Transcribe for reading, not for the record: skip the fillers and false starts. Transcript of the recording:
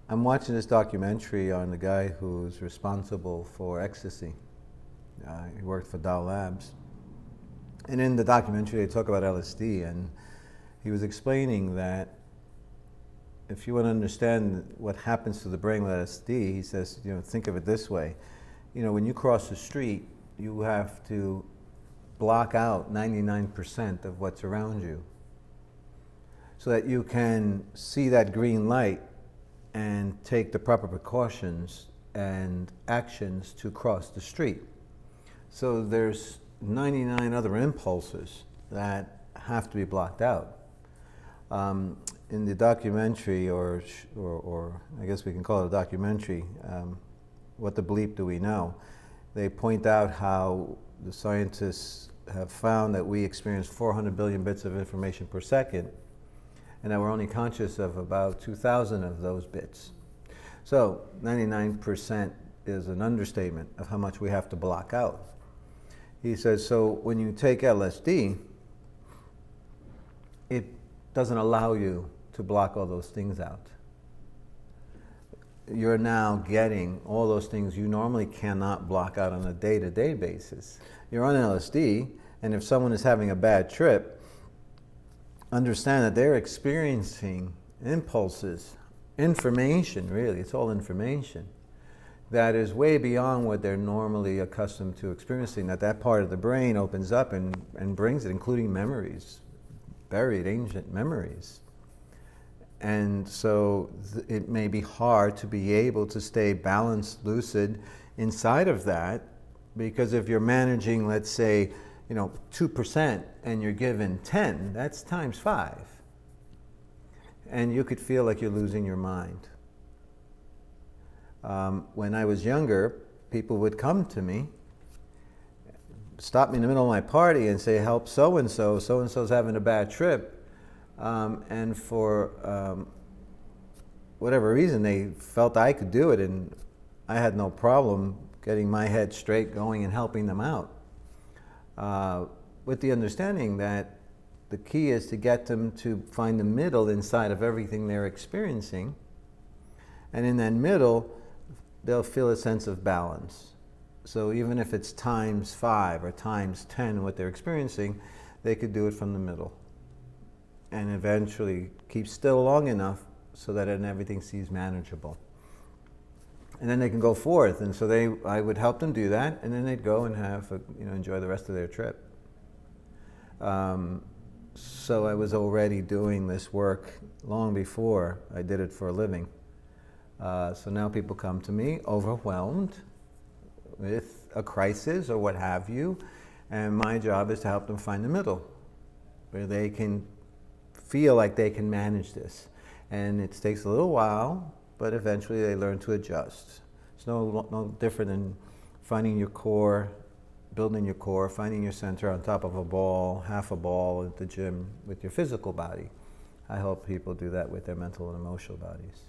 I'm watching this documentary on the guy who's responsible for ecstasy. He worked for Dow Labs. And in the documentary, they talk about LSD, and he was explaining that if you want to understand what happens to the brain with LSD, he says, think of it this way. When you cross the street, you have to block out 99% of what's around you so that you can see that green light and take the proper precautions and actions to cross the street. So there's 99 other impulses that have to be blocked out. In the documentary, or I guess we can call it a documentary, What the Bleep Do We Know? They point out how the scientists have found that we experience 400 billion bits of information per second, and that we're only conscious of about 2,000 of those bits. So 99% is an understatement of how much we have to block out. He says, so when you take LSD, it doesn't allow you to block all those things out. You're now getting all those things you normally cannot block out on a day-to-day basis. You're on LSD, and if someone is having a bad trip, understand that they're experiencing impulses, information, really, it's all information, that is way beyond what they're normally accustomed to experiencing, that part of the brain opens up and brings it, including memories, buried ancient memories. And so it may be hard to be able to stay balanced, lucid inside of that, because if you're managing, let's say, 2% and you're given 10, that's times 5. And you could feel like you're losing your mind. When I was younger, people would come to me, stop me in the middle of my party and say, help so-and-so, so-and-so's having a bad trip. And for whatever reason, they felt I could do it, and I had no problem getting my head straight, going and helping them out. With the understanding that the key is to get them to find the middle inside of everything they're experiencing. And in that middle, they'll feel a sense of balance. So even if it's times 5 or times 10 what they're experiencing, they could do it from the middle. And eventually keep still long enough so that everything seems manageable. And then they can go forth, and so I would help them do that, and then they'd go and enjoy the rest of their trip. So I was already doing this work long before I did it for a living. So now people come to me overwhelmed with a crisis or what have you, and my job is to help them find the middle, where they can feel like they can manage this. And it takes a little while, but eventually they learn to adjust. It's no different than finding your core, building your core, finding your center on top of a ball, half a ball at the gym with your physical body. I help people do that with their mental and emotional bodies.